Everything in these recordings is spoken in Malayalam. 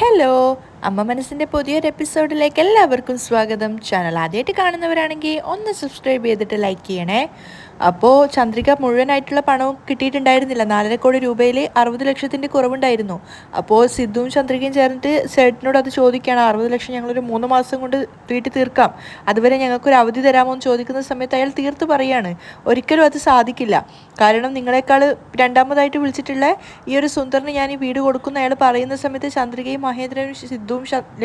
ഹലോ, അമ്മ മനസ്സിൻ്റെ പുതിയൊരു എപ്പിസോഡിലേക്ക് എല്ലാവർക്കും സ്വാഗതം. ചാനൽ ആദ്യമായിട്ട് കാണുന്നവരാണെങ്കിൽ ഒന്ന് സബ്സ്ക്രൈബ് ചെയ്തിട്ട് ലൈക്ക് ചെയ്യണേ. അപ്പോൾ ചന്ദ്രിക മുഴുവനായിട്ടുള്ള പണവും കിട്ടിയിട്ടുണ്ടായിരുന്നില്ല. 4.5 കോടി രൂപയിൽ 60 ലക്ഷത്തിൻ്റെ കുറവുണ്ടായിരുന്നു. അപ്പോൾ സിദ്ധുവും ചന്ദ്രികയും ചേർന്നിട്ട് സേട്ടിനോട് അത് ചോദിക്കുകയാണ്. 60 ലക്ഷം ഞങ്ങളൊരു 3 മാസം കൊണ്ട് വീട്ടിൽ തീർക്കാം, അതുവരെ ഞങ്ങൾക്കൊരു അവധി തരാമോ എന്ന് ചോദിക്കുന്ന സമയത്ത് അയാൾ തീർത്ത് പറയാണ്, ഒരിക്കലും അത് സാധിക്കില്ല. കാരണം നിങ്ങളെക്കാൾ രണ്ടാമതായിട്ട് വിളിച്ചിട്ടുള്ള ഈ ഒരു സുന്ദറിന് ഞാൻ ഈ വീട് കൊടുക്കുന്ന അയാൾ പറയുന്ന സമയത്ത് ചന്ദ്രികയും മഹേന്ദ്രനും സിദ്ധുവും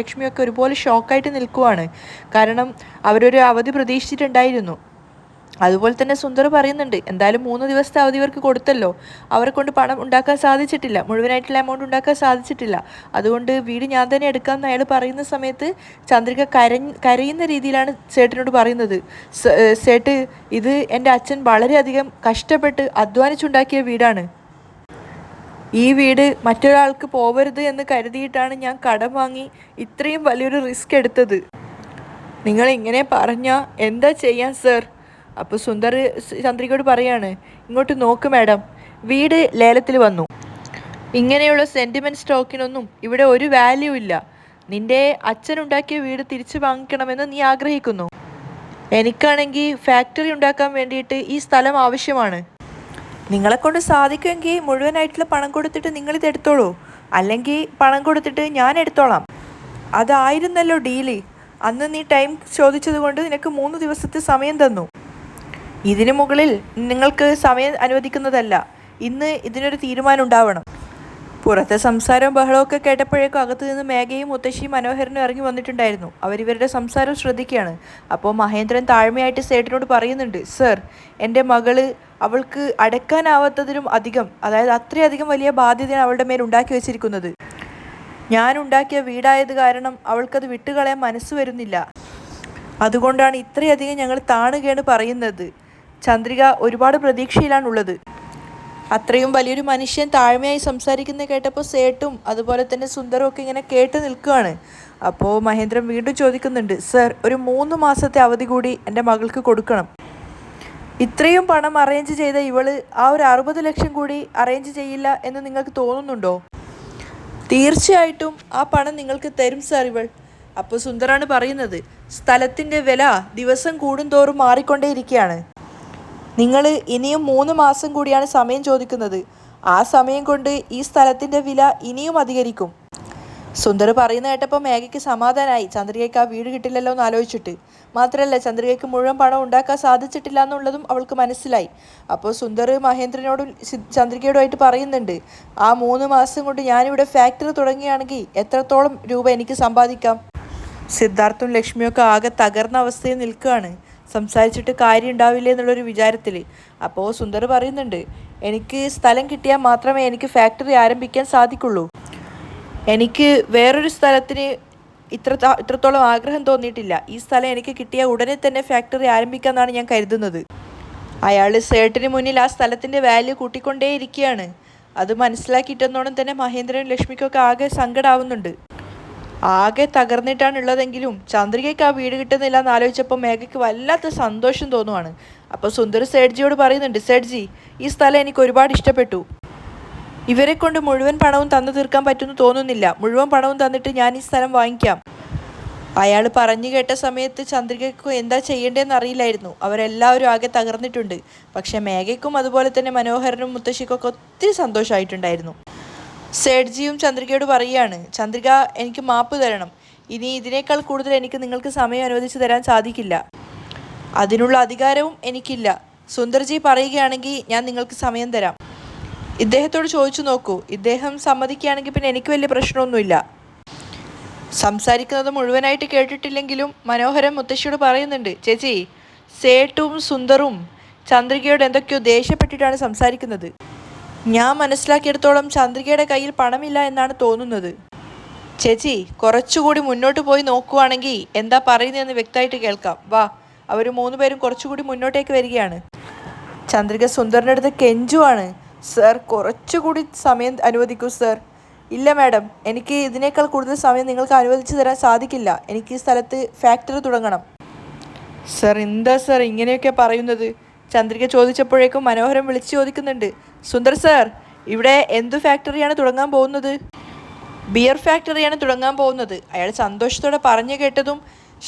ലക്ഷ്മിയൊക്കെ ഒരുപോലെ ഷോക്കായിട്ട് നിൽക്കുവാണ്. കാരണം അവരൊരു അവധി പ്രതീക്ഷിച്ചിട്ടുണ്ടായിരുന്നു. അതുപോലെ തന്നെ സുന്ദർ പറയുന്നുണ്ട്, എന്തായാലും 3 ദിവസത്തെ അവധി ഇവർക്ക് കൊടുത്തല്ലോ, അവരെ കൊണ്ട് പണം ഉണ്ടാക്കാൻ സാധിച്ചിട്ടില്ല, മുഴുവനായിട്ടുള്ള എമൗണ്ട് ഉണ്ടാക്കാൻ സാധിച്ചിട്ടില്ല, അതുകൊണ്ട് വീട് ഞാൻ തന്നെ എടുക്കാമെന്ന് അയാൾ പറയുന്ന സമയത്ത് ചന്ദ്രിക കരയുന്ന രീതിയിലാണ് സേട്ടിനോട് പറയുന്നത്. സേട്ട്, ഇത് എൻ്റെ അച്ഛൻ വളരെയധികം കഷ്ടപ്പെട്ട് അധ്വാനിച്ചുണ്ടാക്കിയ വീടാണ്. ഈ വീട് മറ്റൊരാൾക്ക് പോവരുത് എന്ന് കരുതിയിട്ടാണ് ഞാൻ കടം വാങ്ങി ഇത്രയും വലിയൊരു റിസ്ക് എടുത്തത്. നിങ്ങൾ ഇങ്ങനെ പറഞ്ഞാൽ എന്താ ചെയ്യാൻ സർ? അപ്പോൾ സുന്ദർ ചന്ദ്രികയോട് പറയാണ്, ഇങ്ങോട്ട് നോക്ക് മാഡം, വീട് ലേലത്തിൽ വന്നു. ഇങ്ങനെയുള്ള സെൻറ്റിമെൻറ്റ് സ്റ്റോക്കിനൊന്നും ഇവിടെ ഒരു വാല്യൂ ഇല്ല. നിൻ്റെ അച്ഛനുണ്ടാക്കിയ വീട് തിരിച്ചു വാങ്ങിക്കണമെന്ന് നീ ആഗ്രഹിക്കുന്നു. എനിക്കാണെങ്കിൽ ഫാക്ടറി ഉണ്ടാക്കാൻ വേണ്ടിയിട്ട് ഈ സ്ഥലം ആവശ്യമാണ്. നിങ്ങളെക്കൊണ്ട് സാധിക്കുമെങ്കിൽ മുഴുവനായിട്ടുള്ള പണം കൊടുത്തിട്ട് നിങ്ങളിത് എടുത്തോളൂ, അല്ലെങ്കിൽ പണം കൊടുത്തിട്ട് ഞാൻ എടുത്തോളാം. അതായിരുന്നല്ലോ ഡീല്. അന്ന് നീ ടൈം ചോദിച്ചത് കൊണ്ട് നിനക്ക് 3 ദിവസത്തെ സമയം തന്നു. ഇതിനു മുകളിൽ നിങ്ങൾക്ക് സമയം അനുവദിക്കുന്നതല്ല. ഇന്ന് ഇതിനൊരു തീരുമാനം ഉണ്ടാവണം. പുറത്തെ സംസാരവും ബഹളമൊക്കെ കേട്ടപ്പോഴേക്കും അകത്തു നിന്ന് മേഘയും മുത്തശ്ശിയും മനോഹരനും ഇറങ്ങി വന്നിട്ടുണ്ടായിരുന്നു. അവരിവരുടെ സംസാരം ശ്രദ്ധിക്കുകയാണ്. അപ്പോൾ മഹേന്ദ്രൻ താഴ്മയായിട്ട് സേട്ടിനോട് പറയുന്നുണ്ട്, സർ, എൻ്റെ മകള് അവൾക്ക് അടക്കാനാവാത്തതിലും അധികം, അതായത് അത്രയധികം വലിയ ബാധ്യതയാണ് അവളുടെ മേൽ ഉണ്ടാക്കി വെച്ചിരിക്കുന്നത്. ഞാൻ ഉണ്ടാക്കിയ വീടായത് കാരണം അവൾക്കത് വിട്ടുകളയാൻ മനസ്സ് വരുന്നില്ല. അതുകൊണ്ടാണ് ഇത്രയധികം ഞങ്ങൾ താണുകയാണ് പറയുന്നത്. ചന്ദ്രിക ഒരുപാട് പ്രതീക്ഷയിലാണുള്ളത്. അത്രയും വലിയൊരു മനുഷ്യൻ താഴ്മയായി സംസാരിക്കുന്നത് കേട്ടപ്പോൾ സേട്ടും അതുപോലെ തന്നെ സുന്ദറും ഒക്കെ ഇങ്ങനെ കേട്ട് നിൽക്കുകയാണ്. അപ്പോൾ മഹേന്ദ്രൻ വീണ്ടും ചോദിക്കുന്നുണ്ട്, സർ, ഒരു 3 മാസത്തെ അവധി കൂടി എൻ്റെ മകൾക്ക് കൊടുക്കണം. ഇത്രയും പണം അറേഞ്ച് ചെയ്ത ഇവള് ആ ഒരു 60 ലക്ഷം കൂടി അറേഞ്ച് ചെയ്യില്ല എന്ന് നിങ്ങൾക്ക് തോന്നുന്നുണ്ടോ? തീർച്ചയായിട്ടും ആ പണം നിങ്ങൾക്ക് തരും സാർ ഇവൾ. അപ്പോൾ സുന്ദറാണ് പറയുന്നത്, സ്ഥലത്തിൻ്റെ വില ദിവസം കൂടുന്തോറും മാറിക്കൊണ്ടേയിരിക്കുകയാണ്. നിങ്ങൾ ഇനിയും 3 മാസം കൂടിയാണ് സമയം ചോദിക്കുന്നത്. ആ സമയം കൊണ്ട് ഈ സ്ഥലത്തിൻ്റെ വില ഇനിയും അധികരിക്കും. സുന്ദർ പറയുന്ന കേട്ടപ്പോൾ മേഘയ്ക്ക് സമാധാനമായി. ചന്ദ്രികയ്ക്ക് ആ വീട് കിട്ടില്ലല്ലോ എന്ന് ആലോചിച്ചിട്ട്. മാത്രമല്ല ചന്ദ്രികയ്ക്ക് മുഴുവൻ പണം ഉണ്ടാക്കാൻ സാധിച്ചിട്ടില്ല എന്നുള്ളതും അവൾക്ക് മനസ്സിലായി. അപ്പോൾ സുന്ദർ മഹേന്ദ്രനോടും ചന്ദ്രികയോടുമായിട്ട് പറയുന്നുണ്ട്, ആ 3 മാസം കൊണ്ട് ഞാനിവിടെ ഫാക്ടറി തുടങ്ങുകയാണെങ്കിൽ എത്രത്തോളം രൂപ എനിക്ക് സമ്പാദിക്കാം? സിദ്ധാർത്ഥും ലക്ഷ്മിയൊക്കെ ആകെ തകർന്ന അവസ്ഥയിൽ നിൽക്കുകയാണ്. സംസാരിച്ചിട്ട് കാര്യം ഉണ്ടാവില്ലേ എന്നുള്ളൊരു വിചാരത്തിൽ. അപ്പോൾ സുന്ദർ പറയുന്നുണ്ട്, എനിക്ക് സ്ഥലം കിട്ടിയാൽ മാത്രമേ എനിക്ക് ഫാക്ടറി ആരംഭിക്കാൻ സാധിക്കുള്ളൂ. എനിക്ക് വേറൊരു സ്ഥലത്തിന് ഇത്രത്തോളം ആഗ്രഹം തോന്നിയിട്ടില്ല. ഈ സ്ഥലം എനിക്ക് കിട്ടിയാൽ ഉടനെ തന്നെ ഫാക്ടറി ആരംഭിക്കാമെന്നാണ് ഞാൻ കരുതുന്നത്. അയാൾ സേട്ടിന് മുന്നിൽ ആ സ്ഥലത്തിൻ്റെ വാല്യൂ കൂട്ടിക്കൊണ്ടേയിരിക്കുകയാണ്. അത് മനസ്സിലാക്കിയിട്ടെന്നോണം തന്നെ മഹേന്ദ്രനും ലക്ഷ്മിക്കൊക്കെ ആകെ സങ്കടമാവുന്നുണ്ട്. ആകെ തകർന്നിട്ടാണുള്ളതെങ്കിലും ചന്ദ്രികയ്ക്ക് ആ വീട് കിട്ടുന്നില്ല എന്ന് ആലോചിച്ചപ്പോൾ മേഘയ്ക്ക് വല്ലാത്ത സന്തോഷം തോന്നുവാണ്. അപ്പോൾ സുന്ദർ സേഠ്ജിയോട് പറയുന്നുണ്ട്, സേഠ്ജി, ഈ സ്ഥലം എനിക്ക് ഒരുപാട് ഇഷ്ടപ്പെട്ടു. ഇവരെ കൊണ്ട് മുഴുവൻ പണവും തന്നു തീർക്കാൻ പറ്റുമെന്ന് തോന്നുന്നില്ല. മുഴുവൻ പണവും തന്നിട്ട് ഞാൻ ഈ സ്ഥലം വാങ്ങിക്കാം. അയാൾ പറഞ്ഞു കേട്ട സമയത്ത് ചന്ദ്രികയ്ക്കും എന്താ ചെയ്യേണ്ടതെന്ന് അറിയില്ലായിരുന്നു. അവരെല്ലാവരും ആകെ തകർന്നിട്ടുണ്ട്. പക്ഷേ മേഘയ്ക്കും അതുപോലെ തന്നെ മനോഹരനും മുത്തശ്ശിക്കൊക്കെ ഒത്തിരി സന്തോഷമായിട്ടുണ്ടായിരുന്നു. സേഠ്ജിയും ചന്ദ്രികയോട് പറയുകയാണ്, ചന്ദ്രിക, എനിക്ക് മാപ്പ് തരണം. ഇനി ഇതിനേക്കാൾ കൂടുതൽ എനിക്ക് നിങ്ങൾക്ക് സമയം അനുവദിച്ചു തരാൻ സാധിക്കില്ല. അതിനുള്ള അധികാരവും എനിക്കില്ല. സുന്ദർജി പറയുകയാണെങ്കിൽ ഞാൻ നിങ്ങൾക്ക് സമയം തരാം. ഇദ്ദേഹത്തോട് ചോദിച്ചു നോക്കൂ. ഇദ്ദേഹം സമ്മതിക്കുകയാണെങ്കിൽ പിന്നെ എനിക്ക് വലിയ പ്രശ്നമൊന്നുമില്ല. സംസാരിക്കുന്നത് മുഴുവനായിട്ട് കേട്ടിട്ടില്ലെങ്കിലും മനോഹരൻ മുത്തശ്ശിയോട് പറയുന്നുണ്ട്, ചേച്ചി, സേട്ടും സുന്ദറും ചന്ദ്രികയോട് എന്തൊക്കെയോ ദേഷ്യപ്പെട്ടിട്ടാണ് സംസാരിക്കുന്നത്. ഞാൻ മനസ്സിലാക്കിയെടുത്തോളം ചന്ദ്രികയുടെ കയ്യിൽ പണമില്ല എന്നാണ് തോന്നുന്നത്. ചേച്ചി, കുറച്ചുകൂടി മുന്നോട്ട് പോയി നോക്കുവാണെങ്കിൽ എന്താ പറയുന്നതെന്ന് വ്യക്തമായിട്ട് കേൾക്കാം. വാ. അവർ 3 പേരും കുറച്ചുകൂടി മുന്നോട്ടേക്ക് വരികയാണ്. ചന്ദ്രിക സുന്ദറിൻ്റെ അടുത്ത് കെഞ്ചുവാണ്, സർ, കുറച്ചുകൂടി സമയം അനുവദിക്കൂ സർ. ഇല്ല മാഡം, എനിക്ക് ഇതിനേക്കാൾ കൂടുതൽ സമയം നിങ്ങൾക്ക് അനുവദിച്ചു തരാൻ സാധിക്കില്ല. എനിക്ക് ഈ സ്ഥലത്ത് ഫാക്ടറി തുടങ്ങണം. സർ, എന്താ സർ ഇങ്ങനെയൊക്കെ പറയുന്നത്? ചന്ദ്രിക ചോദിച്ചപ്പോഴേക്കും മനോഹരൻ വിളിച്ചു ചോദിക്കുന്നുണ്ട്, സുന്ദർ സർ, ഇവിടെ എന്തു ഫാക്ടറിയാണ് തുടങ്ങാൻ പോകുന്നത്? ബിയർ ഫാക്ടറിയാണ് തുടങ്ങാൻ പോകുന്നത്. അയാൾ സന്തോഷത്തോടെ പറഞ്ഞു കേട്ടതും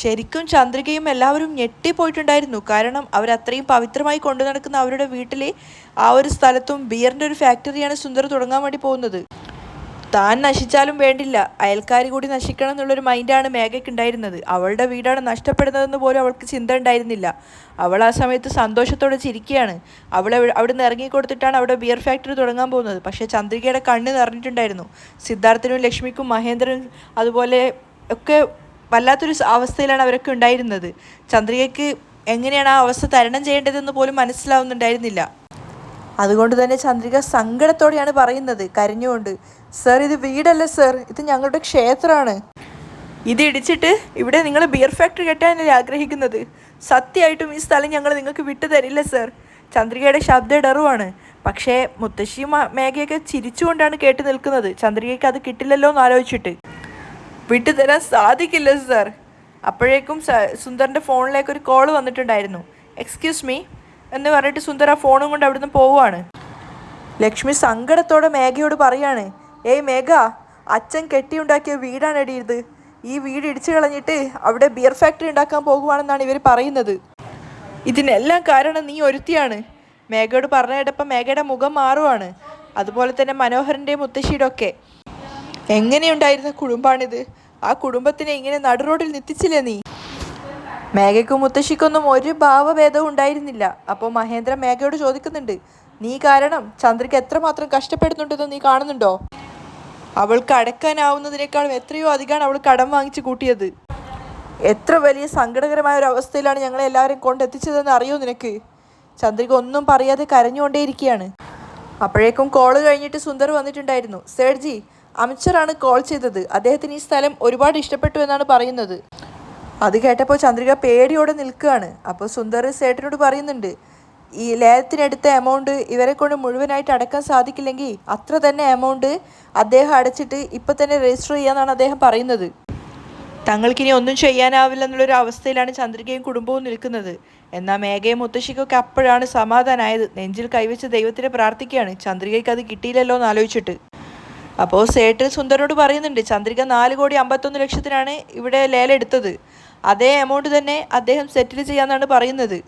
ശരിക്കും ചന്ദ്രികയും എല്ലാവരും ഞെട്ടിപ്പോയിട്ടുണ്ടായിരുന്നു. കാരണം അവരത്രയും പവിത്രമായി കൊണ്ടു നടക്കുന്ന അവരുടെ വീട്ടിലെ ആ ഒരു സ്ഥലത്തും ബിയറിൻ്റെ ഒരു ഫാക്ടറിയാണ് സുന്ദർ തുടങ്ങാൻ വേണ്ടി പോകുന്നത്. താൻ നശിച്ചാലും വേണ്ടില്ല, അയൽക്കാർ കൂടി നശിക്കണം എന്നുള്ളൊരു മൈൻഡാണ് മേഘയ്ക്ക് ഉണ്ടായിരുന്നത്. അവളുടെ വീടാണ് നഷ്ടപ്പെടുന്നതെന്ന് പോലും അവൾക്ക് ചിന്ത ഉണ്ടായിരുന്നില്ല. അവൾ ആ സമയത്ത് സന്തോഷത്തോടെ ചിരിക്കുകയാണ്. അവിടെ നിന്ന് ഇറങ്ങിക്കൊടുത്തിട്ടാണ് അവിടെ ബിയർ ഫാക്ടറി തുടങ്ങാൻ പോകുന്നത്. പക്ഷേ ചന്ദ്രികയുടെ കണ്ണ് നിറഞ്ഞിട്ടുണ്ടായിരുന്നു. സിദ്ധാർത്ഥനും ലക്ഷ്മിക്കും മഹേന്ദ്രനും അതുപോലെ ഒക്കെ വല്ലാത്തൊരു അവസ്ഥയിലാണ് അവരൊക്കെ ഉണ്ടായിരുന്നത്. ചന്ദ്രികയ്ക്ക് എങ്ങനെയാണ് ആ അവസ്ഥ തരണം ചെയ്യേണ്ടതെന്ന് പോലും മനസ്സിലാവുന്നുണ്ടായിരുന്നില്ല. അതുകൊണ്ട് തന്നെ ചന്ദ്രിക സങ്കടത്തോടെയാണ് പറയുന്നത്, കരഞ്ഞുകൊണ്ട്, സർ ഇത് വീടല്ല സർ, ഇത് ഞങ്ങളുടെ ക്ഷേത്രമാണ്. ഇത് ഇടിച്ചിട്ട് ഇവിടെ നിങ്ങൾ ബിയർ ഫാക്ടറി കെട്ടാനല്ലേ ആഗ്രഹിക്കുന്നത്? സത്യമായിട്ടും ഈ സ്ഥലം ഞങ്ങൾ നിങ്ങൾക്ക് വിട്ടു തരില്ല സർ. ചന്ദ്രികയുടെ ശബ്ദം ഇടറുവാണ്. പക്ഷേ മുത്തശ്ശിയും മേഘയൊക്കെ ചിരിച്ചുകൊണ്ടാണ് കേട്ട് നിൽക്കുന്നത്. ചന്ദ്രികയ്ക്ക് അത് കിട്ടില്ലല്ലോ എന്ന് ആലോചിച്ചിട്ട്. വിട്ടുതരാൻ സാധിക്കില്ല സർ. അപ്പോഴേക്കും സുന്ദറിൻ്റെ ഫോണിലേക്ക് ഒരു കോൾ വന്നിട്ടുണ്ടായിരുന്നു. എക്സ്ക്യൂസ് മീ എന്ന് പറഞ്ഞിട്ട് സുന്ദർ ആ ഫോണും കൊണ്ട് അവിടുന്ന് പോവുകയാണ്. ലക്ഷ്മി സങ്കടത്തോടെ മേഘയോട് പറയാണ്, ഏയ് മേഘ, അച്ഛൻ കെട്ടിയുണ്ടാക്കിയ വീടാണ് ഇത്. ഈ വീട് ഇടിച്ചു കളഞ്ഞിട്ട് അവിടെ ബിയർ ഫാക്ടറി ഉണ്ടാക്കാൻ പോകുവാണെന്നാണ് ഇവർ പറയുന്നത്. ഇതിനെല്ലാം കാരണം നീ ഒരുത്തിയാണ്. മേഘയോട് പറഞ്ഞു കേട്ടപ്പോൾ മേഘയുടെ മുഖം മാറുവാണ്. അതുപോലെ തന്നെ മനോഹരൻ്റെയും മുത്തശ്ശിയുടെ ഒക്കെ. എങ്ങനെയുണ്ടായിരുന്ന കുടുംബമാണിത്? ആ കുടുംബത്തിനെ ഇങ്ങനെ നടുറോഡിൽ നിർത്തിച്ചില്ലേ നീ? മേഘയ്ക്കും മുത്തശ്ശിക്കൊന്നും ഒരു ഭാവഭേദവും ഉണ്ടായിരുന്നില്ല. അപ്പോൾ മഹേന്ദ്ര മേഘയോട് ചോദിക്കുന്നുണ്ട്, നീ കാരണം ചന്ദ്രിക എത്രമാത്രം കഷ്ടപ്പെടുന്നുണ്ടെന്ന് നീ കാണുന്നുണ്ടോ? അവൾക്ക് അടക്കാനാവുന്നതിനേക്കാളും എത്രയോ അധികമാണ് അവൾ കടം വാങ്ങിച്ചു കൂട്ടിയത്. എത്ര വലിയ സങ്കടകരമായ ഒരു അവസ്ഥയിലാണ് ഞങ്ങളെ എല്ലാവരും കൊണ്ടെത്തിച്ചതെന്ന് അറിയോ നിനക്ക്? ചന്ദ്രിക ഒന്നും പറയാതെ കരഞ്ഞുകൊണ്ടേയിരിക്കുകയാണ്. അപ്പോഴേക്കും കോള് കഴിഞ്ഞിട്ട് സുന്ദർ വന്നിട്ടുണ്ടായിരുന്നു. സേഠ്ജി, അമിച്ചറാണ് കോൾ ചെയ്തത്. അദ്ദേഹത്തിന് ഈ സ്ഥലം ഒരുപാട് ഇഷ്ടപ്പെട്ടു എന്നാണ് പറയുന്നത്. അത് കേട്ടപ്പോൾ ചന്ദ്രിക പേടിയോടെ നിൽക്കുകയാണ്. അപ്പോൾ സുന്ദർ സേഠനോട് പറയുന്നുണ്ട്, ഈ ലേലത്തിനെടുത്ത എമൗണ്ട് ഇവരെ കൊണ്ട് മുഴുവനായിട്ട് അടക്കാൻ സാധിക്കില്ലെങ്കിൽ അത്ര തന്നെ എമൗണ്ട് അദ്ദേഹം അടച്ചിട്ട് ഇപ്പം തന്നെ രജിസ്റ്റർ ചെയ്യാമെന്നാണ് അദ്ദേഹം പറയുന്നത്. തങ്ങൾക്കിനി ഒന്നും ചെയ്യാനാവില്ല എന്നുള്ളൊരു അവസ്ഥയിലാണ് ചന്ദ്രികയും കുടുംബവും നിൽക്കുന്നത്. എന്നാൽ മേഘയും മുത്തശ്ശിക്കൊക്കെ അപ്പോഴാണ് സമാധാനമായത്. നെഞ്ചിൽ കൈവച്ച് ദൈവത്തിനെ പ്രാർത്ഥിക്കുകയാണ്, ചന്ദ്രികയ്ക്ക് അത് കിട്ടിയില്ലല്ലോ എന്ന് ആലോചിച്ചിട്ട്. അപ്പോൾ സേട്ട് സുന്ദറിനോട് പറയുന്നുണ്ട്, ചന്ദ്രിക 4,51,00,000 ഇവിടെ ലേലം എടുത്തത്. അതേ എമൗണ്ട് തന്നെ അദ്ദേഹം സെറ്റിൽ ചെയ്യാമെന്നാണ് പറയുന്നത്.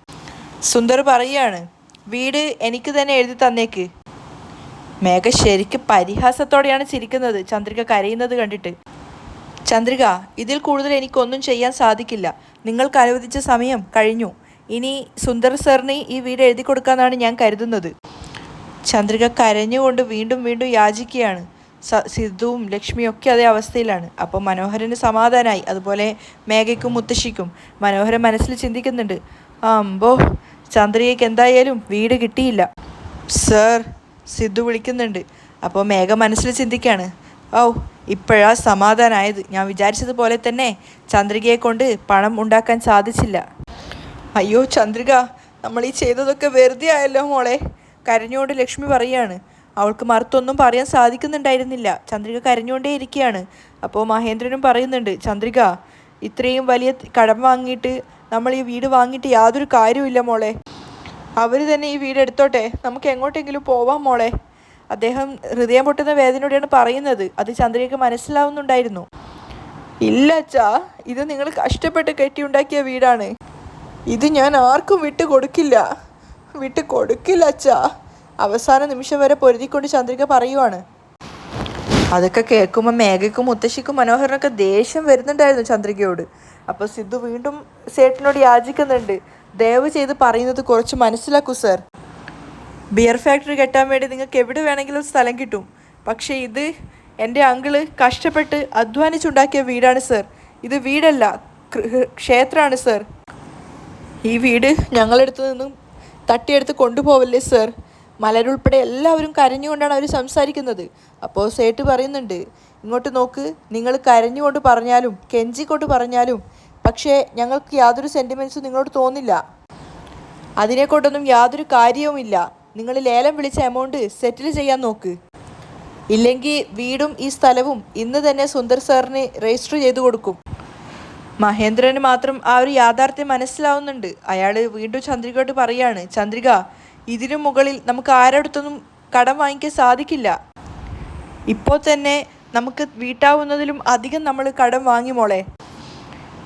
സുന്ദർ പറയുകയാണ്, വീട് എനിക്ക് തന്നെ എഴുതി തന്നേക്ക്. മേഘ ശരിക്കും പരിഹാസത്തോടെയാണ് ചിരിക്കുന്നത് ചന്ദ്രിക കരയുന്നത് കണ്ടിട്ട്. ചന്ദ്രിക, ഇതിൽ കൂടുതൽ എനിക്കൊന്നും ചെയ്യാൻ സാധിക്കില്ല. നിങ്ങൾക്ക് അനുവദിച്ച സമയം കഴിഞ്ഞു. ഇനി സുന്ദർ സാറിന് ഈ വീട് എഴുതി കൊടുക്കാമെന്നാണ് ഞാൻ കരുതുന്നത്. ചന്ദ്രിക കരഞ്ഞുകൊണ്ട് വീണ്ടും വീണ്ടും യാചിക്കുകയാണ്. സിദ്ധുവും ലക്ഷ്മിയും ഒക്കെ അതേ അവസ്ഥയിലാണ്. അപ്പോൾ മനോഹരന് സമാധാനമായി. അതുപോലെ മേഘയ്ക്കും മുത്തശ്ശിക്കും. മനോഹരൻ മനസ്സിൽ ചിന്തിക്കുന്നുണ്ട്, അമ്പോ, ചന്ദ്രികയ്ക്ക് എന്തായാലും വീട് കിട്ടിയില്ല സർ. സിദ്ധു വിളിക്കുന്നുണ്ട്. അപ്പോൾ മേഘ മനസ്സിൽ ചിന്തിക്കുകയാണ്, ഇപ്പോഴാ സമാധാനമായത്. ഞാൻ വിചാരിച്ചതുപോലെ തന്നെ ചന്ദ്രികയെ കൊണ്ട് പണം ഉണ്ടാക്കാൻ സാധിച്ചില്ല. അയ്യോ ചന്ദ്രിക, നമ്മൾ ഈ ചെയ്തതൊക്കെ വെറുതെ ആയല്ലോ മോളെ. കരഞ്ഞുകൊണ്ട് ലക്ഷ്മി പറയുകയാണ്. അവൾക്ക് മറുത്തൊന്നും പറയാൻ സാധിക്കുന്നുണ്ടായിരുന്നില്ല. ചന്ദ്രിക കരഞ്ഞുകൊണ്ടേ ഇരിക്കുകയാണ്. അപ്പോൾ മഹേന്ദ്രനും പറയുന്നുണ്ട്, ചന്ദ്രിക, ഇത്രയും വലിയ കടം വാങ്ങിയിട്ട് നമ്മൾ ഈ വീട് വാങ്ങിയിട്ട് യാതൊരു കാര്യമില്ല മോളെ. അവർ തന്നെ ഈ വീട് എടുത്തോട്ടെ, നമുക്ക് എങ്ങോട്ടെങ്കിലും പോവാം മോളെ. അദ്ദേഹം ഹൃദയം പൊട്ടുന്ന വേദനയോടെയാണ് പറയുന്നത്. അത് ചന്ദ്രികയ്ക്ക് മനസ്സിലാവുന്നുണ്ടായിരുന്നു. ഇല്ല അച്ഛാ, ഇത് നിങ്ങൾ കഷ്ടപ്പെട്ട് കെട്ടിയുണ്ടാക്കിയ വീടാണ്. ഇത് ഞാൻ ആർക്കും വിട്ടു കൊടുക്കില്ല അച്ഛാ. അവസാന നിമിഷം വരെ പൊരുതിക്കൊണ്ട് ചന്ദ്രിക പറയുവാണ്. അതൊക്കെ കേൾക്കുമ്പോൾ മേഘയ്ക്കും മുത്തശ്ശിക്കും മനോഹരനൊക്കെ ദേഷ്യം വരുന്നുണ്ടായിരുന്നു ചന്ദ്രികയോട്. അപ്പോൾ സിദ്ധു വീണ്ടും സേട്ടിനോട് യാചിക്കുന്നുണ്ട്, ദയവ് ചെയ്ത് പറയുന്നത് കുറച്ച് മനസ്സിലാക്കൂ സർ. ബിയർ ഫാക്ടറി കെട്ടാൻ വേണ്ടി നിങ്ങൾക്ക് എവിടെ വേണമെങ്കിലും സ്ഥലം കിട്ടും. പക്ഷേ ഇത് എൻ്റെ അങ്കിള് കഷ്ടപ്പെട്ട് അധ്വാനിച്ചുണ്ടാക്കിയ വീടാണ് സർ. ഇത് വീടല്ല, ക്ഷേത്രമാണ് സർ. ഈ വീട് ഞങ്ങളടുത്ത് നിന്നും തട്ടിയെടുത്ത് കൊണ്ടുപോവല്ലേ സർ. മലരുൾപ്പെടെ എല്ലാവരും കരഞ്ഞുകൊണ്ടാണ് അവർ സംസാരിക്കുന്നത്. അപ്പോൾ സേട്ട് പറയുന്നുണ്ട്, ഇങ്ങോട്ട് നോക്ക്, നിങ്ങൾ കരഞ്ഞുകൊണ്ട് പറഞ്ഞാലും കെഞ്ചിക്കൊണ്ട് പറഞ്ഞാലും പക്ഷേ ഞങ്ങൾക്ക് യാതൊരു സെൻറ്റിമെൻറ്റ്സും നിങ്ങളോട് തോന്നില്ല. അതിനെക്കൊണ്ടൊന്നും യാതൊരു കാര്യവുമില്ല. നിങ്ങൾ ലേലം വിളിച്ച എമൗണ്ട് സെറ്റിൽ ചെയ്യാൻ നോക്ക്. ഇല്ലെങ്കിൽ വീടും ഈ സ്ഥലവും ഇന്ന് തന്നെ സുന്ദർ സാറിന് രജിസ്റ്റർ ചെയ്തു കൊടുക്കും. മഹേന്ദ്രന് മാത്രം ആ ഒരു യാഥാർത്ഥ്യം മനസ്സിലാവുന്നുണ്ട്. അയാൾ വീണ്ടും ചന്ദ്രികയോട് പറയാണ്, ചന്ദ്രിക, ഇതിനു മുകളിൽ നമുക്ക് ആരടുത്തൊന്നും കടം വാങ്ങിക്കാൻ സാധിക്കില്ല. ഇപ്പോൾ തന്നെ നമുക്ക് വീട്ടാവുന്നതിലും അധികം നമ്മൾ കടം വാങ്ങി മോളെ.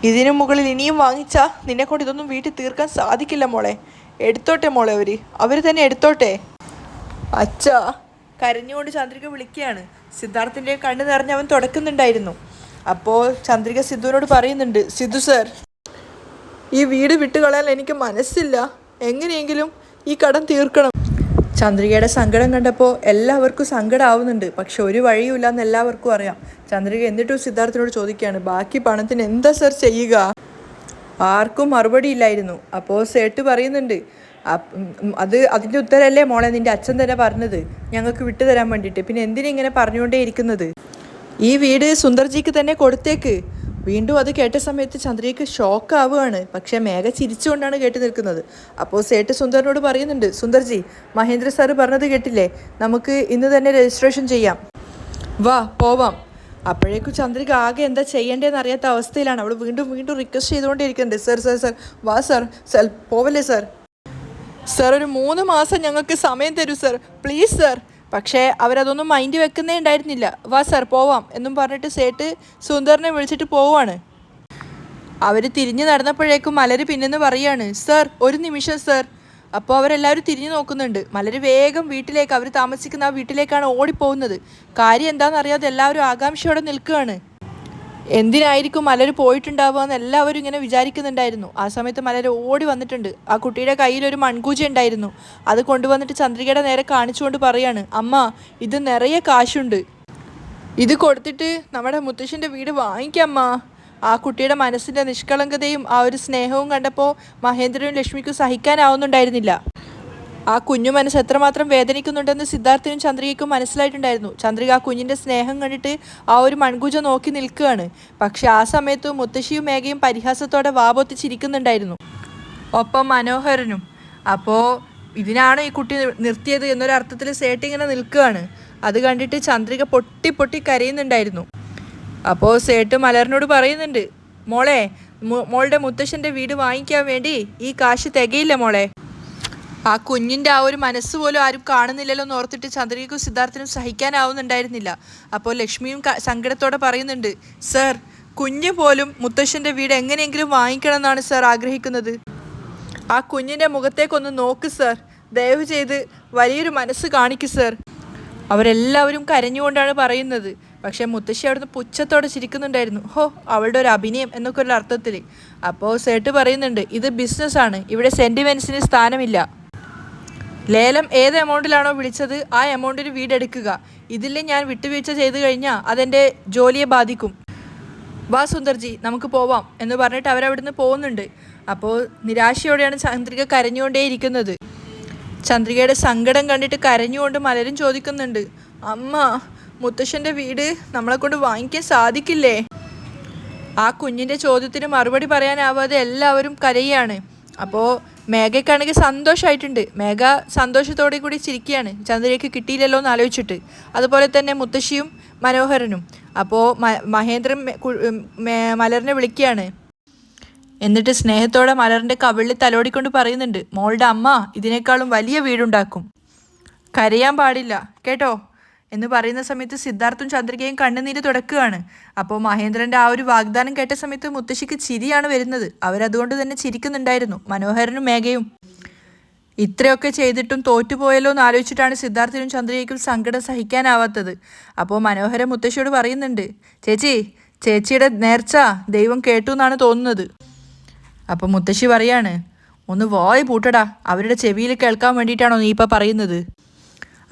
ഇതിനു മുകളിൽ ഇനിയും വാങ്ങിച്ചാൽ നിന്നെക്കൊണ്ട് ഇതൊന്നും വീട്ടിൽ തീർക്കാൻ സാധിക്കില്ല മോളെ. എടുത്തോട്ടെ മോളെ, അവർ തന്നെ എടുത്തോട്ടെ. അച്ഛാ, കരഞ്ഞുകൊണ്ട് ചന്ദ്രിക വിളിക്കുകയാണ്. സിദ്ധാർത്ഥിൻ്റെ കണ്ണ് നിറഞ്ഞ് അവൻ തുടക്കുന്നുണ്ടായിരുന്നു. അപ്പോൾ ചന്ദ്രിക സിദ്ധുവിനോട് പറയുന്നുണ്ട്, സിദ്ധു സർ, ഈ വീട് വിട്ടുകളയാൻ എനിക്ക് മനസ്സില്ല. എങ്ങനെയെങ്കിലും ഈ കടം തീർക്കണം. ചന്ദ്രികയുടെ സങ്കടം കണ്ടപ്പോൾ എല്ലാവർക്കും സങ്കടമാവുന്നുണ്ട്. പക്ഷെ ഒരു വഴിയുമില്ല എന്ന് എല്ലാവർക്കും അറിയാം. ചന്ദ്രിക എന്നിട്ടും സിദ്ധാർത്ഥിനോട് ചോദിക്കുകയാണ്, ബാക്കി പണത്തിന് എന്താ സർ ചെയ്യുക? ആർക്കും മറുപടി ഇല്ലായിരുന്നു. അപ്പോൾ സേട്ട് പറയുന്നുണ്ട്, അതിൻ്റെ ഉത്തരമല്ലേ മോളെ നിൻ്റെ അച്ഛൻ തന്നെ പറഞ്ഞത്, ഞങ്ങൾക്ക് വിട്ടുതരാൻ വേണ്ടിയിട്ട്. പിന്നെ എന്തിനാ ഇങ്ങനെ പറഞ്ഞുകൊണ്ടേ ഇരിക്കുന്നത്? ഈ വീട് സുന്ദർജിക്ക് തന്നെ കൊടുത്തേക്ക്. വീണ്ടും അത് കേട്ട സമയത്ത് ചന്ദ്രികയ്ക്ക് ഷോക്കാവുകയാണ്. പക്ഷേ മേഘ ചിരിച്ചുകൊണ്ടാണ് കേട്ട് നിൽക്കുന്നത്. അപ്പോൾ സേട്ട് സുന്ദറിനോട് പറയുന്നുണ്ട്, സുന്ദർജി, മഹേന്ദ്ര സാറ് പറഞ്ഞത് കേട്ടില്ലേ, നമുക്ക് ഇന്ന് തന്നെ രജിസ്ട്രേഷൻ ചെയ്യാം, വാ പോവാം. അപ്പോഴേക്കും ചന്ദ്രിക ആകെ എന്താ ചെയ്യേണ്ടതെന്ന് അറിയാത്ത അവസ്ഥയിലാണ്. അവൾ വീണ്ടും വീണ്ടും റിക്വസ്റ്റ് ചെയ്തുകൊണ്ടിരിക്കുന്നുണ്ട്, സർ സർ സർ വാ സർ, പോവല്ലേ സർ, സർ ഒരു 3 മാസം ഞങ്ങൾക്ക് സമയം തരൂ സർ, പ്ലീസ് സർ. പക്ഷേ അവരതൊന്നും മൈൻഡ് വെക്കുന്നേ ഉണ്ടായിരുന്നില്ല. വാ സർ പോവാം എന്നും പറഞ്ഞിട്ട് സേട്ട് സുന്ദറിനെ വിളിച്ചിട്ട് പോവാണ്. അവർ തിരിഞ്ഞു നടന്നപ്പോഴേക്കും മലര് പിന്നെന്ന് പറയാണ്, സർ ഒരു നിമിഷം സർ. അപ്പോൾ അവരെല്ലാവരും തിരിഞ്ഞു നോക്കുന്നുണ്ട്. മലര് വേഗം വീട്ടിലേക്ക്, അവർ താമസിക്കുന്ന ആ വീട്ടിലേക്കാണ് ഓടിപ്പോകുന്നത്. കാര്യം എന്താണെന്നറിയാതെ എല്ലാവരും ആകാംക്ഷയോടെ നിൽക്കുകയാണ്. എന്തിനായിരിക്കും മലര് പോയിട്ടുണ്ടാവുക എന്ന് എല്ലാവരും ഇങ്ങനെ വിചാരിക്കുന്നുണ്ടായിരുന്നു. ആ സമയത്ത് മലര് ഓടി വന്നിട്ടുണ്ട്. ആ കുട്ടിയുടെ കയ്യിലൊരു മൺകൂജ ഉണ്ടായിരുന്നു. അത് കൊണ്ടുവന്നിട്ട് ചന്ദ്രികയുടെ നേരെ കാണിച്ചുകൊണ്ട് പറയാണ്, അമ്മ ഇത് നിറയെ കാശുണ്ട്, ഇത് കൊടുത്തിട്ട് നമ്മുടെ മുത്തശ്ശൻ്റെ വീട് വാങ്ങിക്കാമ്മ. ആ കുട്ടിയുടെ മനസ്സിൻ്റെ നിഷ്കളങ്കതയും ആ ഒരു സ്നേഹവും കണ്ടപ്പോൾ മഹേന്ദ്രനും ലക്ഷ്മിക്കും സഹിക്കാനാവുന്നുണ്ടായിരുന്നില്ല. ആ കുഞ്ഞു മനസ്സ് എത്രമാത്രം വേദനിക്കുന്നുണ്ടെന്ന് സിദ്ധാർത്ഥിനും ചന്ദ്രികയ്ക്കും മനസ്സിലായിട്ടുണ്ടായിരുന്നു. ചന്ദ്രിക ആ കുഞ്ഞിൻ്റെ സ്നേഹം കണ്ടിട്ട് ആ ഒരു മൺകൂജ നോക്കി നിൽക്കുകയാണ്. പക്ഷെ ആ സമയത്ത് മുത്തശ്ശിയും മേഘയും പരിഹാസത്തോടെ വാപൊത്തിച്ചിരിക്കുന്നുണ്ടായിരുന്നു, ഒപ്പം മനോഹരനും. അപ്പോൾ ഇതിനാണ് ഈ കുട്ടി നിർത്തിയത് എന്നൊരർത്ഥത്തിൽ സേട്ട് ഇങ്ങനെ നിൽക്കുകയാണ്. അത് കണ്ടിട്ട് ചന്ദ്രിക പൊട്ടി പൊട്ടി കരയുന്നുണ്ടായിരുന്നു. അപ്പോൾ സേട്ട് മലറിനോട് പറയുന്നുണ്ട്, മോളെ, മോളുടെ മുത്തശ്ശൻ്റെ വീട് വാങ്ങിക്കാൻ വേണ്ടി ഈ കാശ് തികയില്ല മോളെ. ആ കുഞ്ഞിൻ്റെ ആ ഒരു മനസ്സ് പോലും ആരും കാണുന്നില്ലല്ലോ എന്ന് ഓർത്തിട്ട് ചന്ദ്രികയ്ക്കും സിദ്ധാർത്ഥിനും സഹിക്കാനാവുന്നുണ്ടായിരുന്നില്ല. അപ്പോൾ ലക്ഷ്മിയും സങ്കടത്തോടെ പറയുന്നുണ്ട്, സർ കുഞ്ഞ് പോലും മുത്തശ്ശൻ്റെ വീട് എങ്ങനെയെങ്കിലും വാങ്ങിക്കണം എന്നാണ് സർ ആഗ്രഹിക്കുന്നത്. ആ കുഞ്ഞിൻ്റെ മുഖത്തേക്കൊന്ന് നോക്ക് സർ, ദയവ് ചെയ്ത് വലിയൊരു മനസ്സ് കാണിക്കു സർ. അവരെല്ലാവരും കരഞ്ഞുകൊണ്ടാണ് പറയുന്നത്. പക്ഷേ മുത്തശ്ശി അവിടുന്ന് പുച്ഛത്തോടെ ചിരിക്കുന്നുണ്ടായിരുന്നു. ഹോ, അവളുടെ ഒരു അഭിനയം എന്നൊക്കെ ഒരു അർത്ഥത്തിൽ. അപ്പോൾ സേട്ട് പറയുന്നുണ്ട്, ഇത് ബിസിനസ്സാണ്, ഇവിടെ സെൻറ്റിമെൻറ്റ്സിന് സ്ഥാനമില്ല. ലേലം ഏത് എമൗണ്ടിലാണോ വിളിച്ചത് ആ എമൗണ്ടിന് വീടെടുക്കുക. ഇതിൽ ഞാൻ വിട്ടുവീഴ്ച ചെയ്തു കഴിഞ്ഞാൽ അതെൻ്റെ ജോലിയെ ബാധിക്കും. വാ സുന്ദർജി, നമുക്ക് പോവാം എന്ന് പറഞ്ഞിട്ട് അവരവിടുന്ന് പോകുന്നുണ്ട്. അപ്പോൾ നിരാശയോടെയാണ് ചന്ദ്രിക കരഞ്ഞുകൊണ്ടേയിരിക്കുന്നത്. ചന്ദ്രികയുടെ സങ്കടം കണ്ടിട്ട് കരഞ്ഞുകൊണ്ട് മലരും ചോദിക്കുന്നുണ്ട്, അമ്മ മുത്തശ്ശൻ്റെ വീട് നമ്മളെ കൊണ്ട് വാങ്ങിക്കാൻ സാധിക്കില്ലേ? ആ കുഞ്ഞിൻ്റെ ചോദ്യത്തിന് മറുപടി പറയാനാവാതെ എല്ലാവരും കരയാണ്. അപ്പോൾ മേഘയ്ക്കാണെങ്കിൽ സന്തോഷമായിട്ടുണ്ട്. മേഘ സന്തോഷത്തോടെ കൂടി ചിരിക്കുകയാണ്, ചന്ദ്രയ്ക്ക് കിട്ടിയില്ലല്ലോ എന്ന് ആലോചിച്ചിട്ട്. അതുപോലെ തന്നെ മുത്തശ്ശിയും മനോഹരനും. അപ്പോൾ മഹേന്ദ്രൻ മലറിനെ വിളിക്കുകയാണ്. എന്നിട്ട് സ്നേഹത്തോടെ മലറിൻ്റെ കവിളിൽ തലോടിക്കൊണ്ട് പറയുന്നുണ്ട്, മോളുടെ അമ്മ ഇതിനേക്കാളും വലിയ വീടുണ്ടാക്കും, കരയാൻ പാടില്ല കേട്ടോ എന്ന് പറയുന്ന സമയത്ത് സിദ്ധാർത്ഥും ചന്ദ്രികയും കണ്ണുനീര് തുടക്കുകയാണ്. അപ്പോൾ മഹേന്ദ്രൻ്റെ ആ ഒരു വാഗ്ദാനം കേട്ട സമയത്ത് മുത്തശ്ശിക്ക് ചിരിയാണ് വരുന്നത്. അവരതുകൊണ്ട് തന്നെ ചിരിക്കുന്നുണ്ടായിരുന്നു, മനോഹരനും മേഘയും. ഇത്രയൊക്കെ ചെയ്തിട്ടും തോറ്റുപോയല്ലോ എന്ന് ആലോചിച്ചിട്ടാണ് സിദ്ധാർത്ഥിനും ചന്ദ്രികയ്ക്കും സങ്കടം സഹിക്കാനാവാത്തത്. അപ്പോൾ മനോഹരൻ മുത്തശ്ശിയോട് പറയുന്നുണ്ട്, ചേച്ചിയുടെ നേർച്ച ദൈവം കേട്ടു എന്നാണ് തോന്നുന്നത്. അപ്പോൾ മുത്തശ്ശി പറയാണ്, ഒന്ന് വായ് പൂട്ടടാ, അവരുടെ ചെവിയിൽ കേൾക്കാൻ വേണ്ടിയിട്ടാണോ നീ ഇപ്പോൾ പറയുന്നത്?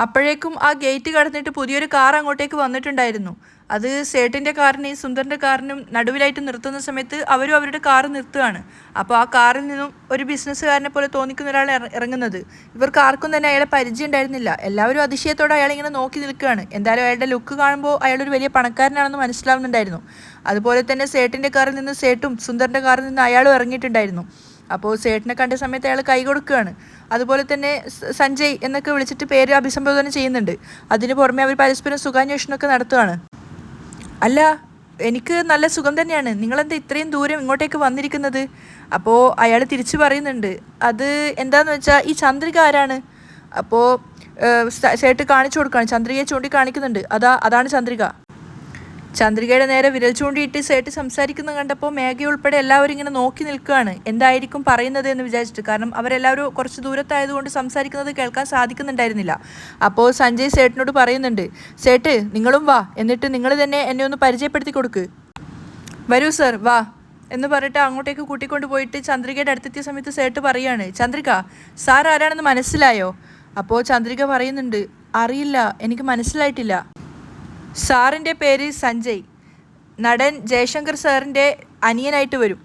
അപ്പോഴേക്കും ആ ഗേറ്റ് കടന്നിട്ട് പുതിയൊരു കാർ അങ്ങോട്ടേക്ക് വന്നിട്ടുണ്ടായിരുന്നു. അത് സേട്ടിൻ്റെ കാറിനെയും സുന്ദറിൻ്റെ കാറിനും നടുവിലായിട്ട് നിർത്തുന്ന സമയത്ത് അവരും അവരുടെ കാറ് നിർത്തുകയാണ്. അപ്പോൾ ആ കാറിൽ നിന്നും ഒരു ബിസിനസ്സുകാരനെ പോലെ തോന്നിക്കുന്ന ഒരാൾ ഇറങ്ങുന്നത്. ഇവർക്ക് ആർക്കും തന്നെ അയാളെ പരിചയം ഉണ്ടായിരുന്നില്ല. എല്ലാവരും അതിശയത്തോടെ അയാളിങ്ങനെ നോക്കി നിൽക്കുകയാണ്. എന്തായാലും അയാളുടെ ലുക്ക് കാണുമ്പോൾ അയാളൊരു വലിയ പണക്കാരനാണെന്ന് മനസ്സിലാവുന്നുണ്ടായിരുന്നു. അതുപോലെ തന്നെ സേട്ടിൻ്റെ കാറിൽ നിന്ന് സേട്ടും സുന്ദറിൻ്റെ കാറിൽ നിന്ന് അയാളും ഇറങ്ങിയിട്ടുണ്ടായിരുന്നു. അപ്പോൾ സേട്ടിനെ കണ്ട സമയത്ത് അയാൾ കൈ കൊടുക്കുകയാണ്. അതുപോലെ തന്നെ സഞ്ജയ് എന്നൊക്കെ വിളിച്ചിട്ട് പേര് അഭിസംബോധന ചെയ്യുന്നുണ്ട്. അതിന് പുറമെ അവർ പരസ്പരം സുഖാന്വേഷണമൊക്കെ നടത്തുകയാണ്. അല്ല, എനിക്ക് നല്ല സുഖം തന്നെയാണ്, നിങ്ങളെന്താ ഇത്രയും ദൂരം ഇങ്ങോട്ടേക്ക് വന്നിരിക്കുന്നത്? അപ്പോൾ അയാൾ തിരിച്ചു പറയുന്നുണ്ട്, അത് എന്താണെന്ന് വെച്ചാൽ ഈ ചന്ദ്രിക ആരാണ്? അപ്പോൾ സേട്ട് കാണിച്ചു കൊടുക്കുകയാണ്, ചന്ദ്രികയെ ചൂണ്ടി കാണിക്കുന്നുണ്ട്, അതാണ് ചന്ദ്രിക. ചന്ദ്രികയുടെ നേരെ വിരൽ ചൂണ്ടിയിട്ട് സേട്ട് സംസാരിക്കുന്നത് കണ്ടപ്പോൾ മേഘ ഉൾപ്പെടെ എല്ലാവരും ഇങ്ങനെ നോക്കി നിൽക്കുകയാണ്, എന്തായിരിക്കും പറയുന്നത് എന്ന് വിചാരിച്ചിട്ട്. കാരണം അവരെല്ലാവരും കുറച്ച് ദൂരത്തായതുകൊണ്ട് സംസാരിക്കുന്നത് കേൾക്കാൻ സാധിക്കുന്നുണ്ടായിരുന്നില്ല. അപ്പോൾ സഞ്ജയ് സേട്ടിനോട് പറയുന്നുണ്ട്, സേട്ട് നിങ്ങളും വാ, എന്നിട്ട് നിങ്ങൾ തന്നെ എന്നെ ഒന്ന് പരിചയപ്പെടുത്തി കൊടുക്ക്. വരൂ സർ, വാ എന്ന് പറഞ്ഞിട്ട് അങ്ങോട്ടേക്ക് കൂട്ടിക്കൊണ്ട് പോയിട്ട് ചന്ദ്രികയുടെ അടുത്തെത്തിയ സമയത്ത് സേട്ട് പറയാണ്, ചന്ദ്രിക സാർ ആരാണെന്ന് മനസ്സിലായോ? അപ്പോൾ ചന്ദ്രിക പറയുന്നുണ്ട്, അറിയില്ല, എനിക്ക് മനസ്സിലായിട്ടില്ല. സാറിൻ്റെ പേര് സഞ്ജയ്, നടൻ ജയശങ്കർ സാറിൻ്റെ അനിയനായിട്ട് വരും.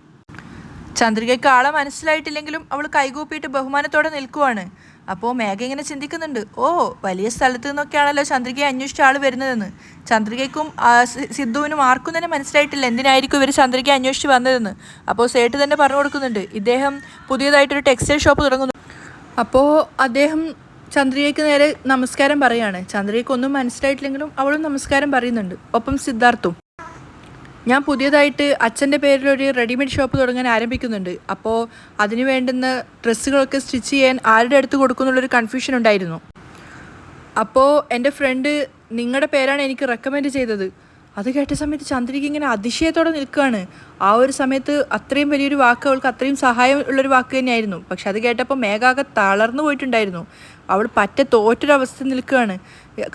ചന്ദ്രികയ്ക്ക് ആളെ മനസ്സിലായിട്ടില്ലെങ്കിലും അവൾ കൈകൂപ്പിയിട്ട് ബഹുമാനത്തോടെ നിൽക്കുവാണ്. അപ്പോൾ മേഘ ഇങ്ങനെ ചിന്തിക്കുന്നുണ്ട്, ഓ വലിയ സ്ഥലത്ത് നിന്നൊക്കെയാണല്ലോ ചന്ദ്രികയെ അന്വേഷിച്ച ആൾ വരുന്നതെന്ന്. ചന്ദ്രികയ്ക്കും സിദ്ധുവിനും ആർക്കും തന്നെ മനസ്സിലായിട്ടില്ല എന്തിനായിരിക്കും ഇവർ ചന്ദ്രികയെ അന്വേഷിച്ച് വന്നതെന്ന്. അപ്പോൾ സേട്ട് തന്നെ പറഞ്ഞു കൊടുക്കുന്നുണ്ട്, ഇദ്ദേഹം പുതിയതായിട്ടൊരു ടെക്സ്റ്റൈൽ ഷോപ്പ് തുടങ്ങുന്നു. അപ്പോൾ അദ്ദേഹം ചന്ദ്രികയ്ക്ക് നേരെ നമസ്കാരം പറയാണ്. ചന്ദ്രികയ്ക്ക് ഒന്നും മനസ്സിലായിട്ടില്ലെങ്കിലും അവളും നമസ്കാരം പറയുന്നുണ്ട്. ഒപ്പം സിദ്ധാർത്ഥും, ഞാൻ പുതിയതായിട്ട് അച്ഛൻ്റെ പേരിലൊരു റെഡിമെയ്ഡ് ഷോപ്പ് തുടങ്ങാൻ ആരംഭിക്കുന്നുണ്ട്. അപ്പോൾ അതിന് വേണ്ടുന്ന ഡ്രസ്സുകളൊക്കെ സ്റ്റിച്ച് ചെയ്യാൻ ആരുടെ അടുത്ത് കൊടുക്കുന്നുള്ളൊരു കൺഫ്യൂഷൻ ഉണ്ടായിരുന്നു. അപ്പോൾ എൻ്റെ ഫ്രണ്ട് നിങ്ങളുടെ പേരാണ് എനിക്ക് റെക്കമെൻഡ് ചെയ്തത്. അത് കേട്ട സമയത്ത് ചന്ദ്രിക ഇങ്ങനെ അതിശയത്തോടെ നിൽക്കുകയാണ്. ആ ഒരു സമയത്ത് അത്രയും വലിയൊരു വാക്ക് അവൾക്ക് അത്രയും സഹായം ഉള്ളൊരു വാക്ക് തന്നെയായിരുന്നു. പക്ഷെ അത് കേട്ടപ്പോൾ മേഘാകെ തളർന്നു പോയിട്ടുണ്ടായിരുന്നു. അവൾ പറ്റെ തോറ്റൊരവസ്ഥ നിൽക്കുകയാണ്.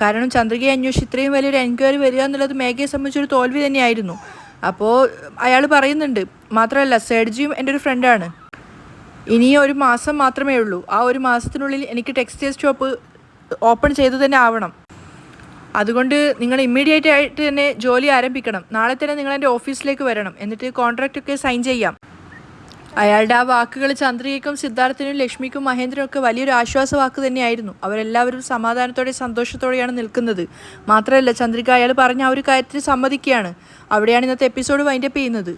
കാരണം ചന്ദ്രികയെ അന്വേഷിച്ച് ഇത്രയും വലിയൊരു എൻക്വയറി വരിക എന്നുള്ളത് മേഘയെ സംബന്ധിച്ചൊരു തോൽവി തന്നെയായിരുന്നു. അപ്പോൾ അയാൾ പറയുന്നുണ്ട്, മാത്രമല്ല സേഡ്ജിയും എൻ്റെ ഒരു ഫ്രണ്ടാണ്. ഇനിയും ഒരു മാസം മാത്രമേ ഉള്ളൂ. ആ ഒരു മാസത്തിനുള്ളിൽ എനിക്ക് ടെക്സ്റ്റൈൽ ഷോപ്പ് ഓപ്പൺ ചെയ്തു തന്നെ ആവണം. അതുകൊണ്ട് നിങ്ങൾ ഇമ്മീഡിയറ്റ് ആയിട്ട് തന്നെ ജോലി ആരംഭിക്കണം. നാളെ തന്നെ നിങ്ങൾ എൻ്റെ ഓഫീസിലേക്ക് വരണം, എന്നിട്ട് കോൺട്രാക്റ്റ് ഒക്കെ സൈൻ ചെയ്യാം. അയാളുടെ ആ വാക്കുകൾ ചന്ദ്രികയ്ക്കും സിദ്ധാർത്ഥിനും ലക്ഷ്മിക്കും മഹേന്ദ്രനും ഒക്കെ വലിയൊരു ആശ്വാസവാക്ക് തന്നെയായിരുന്നു. അവരെല്ലാവരും സമാധാനത്തോടെ സന്തോഷത്തോടെയാണ് നിൽക്കുന്നത്. മാത്രമല്ല ചന്ദ്രിക അയാൾ പറഞ്ഞ ആ ഒരു കാര്യത്തിൽ സമ്മതിക്കുകയാണ്. അവിടെയാണ് ഇന്നത്തെ എപ്പിസോഡ് വൈൻഡപ്പ് ചെയ്യുന്നത്.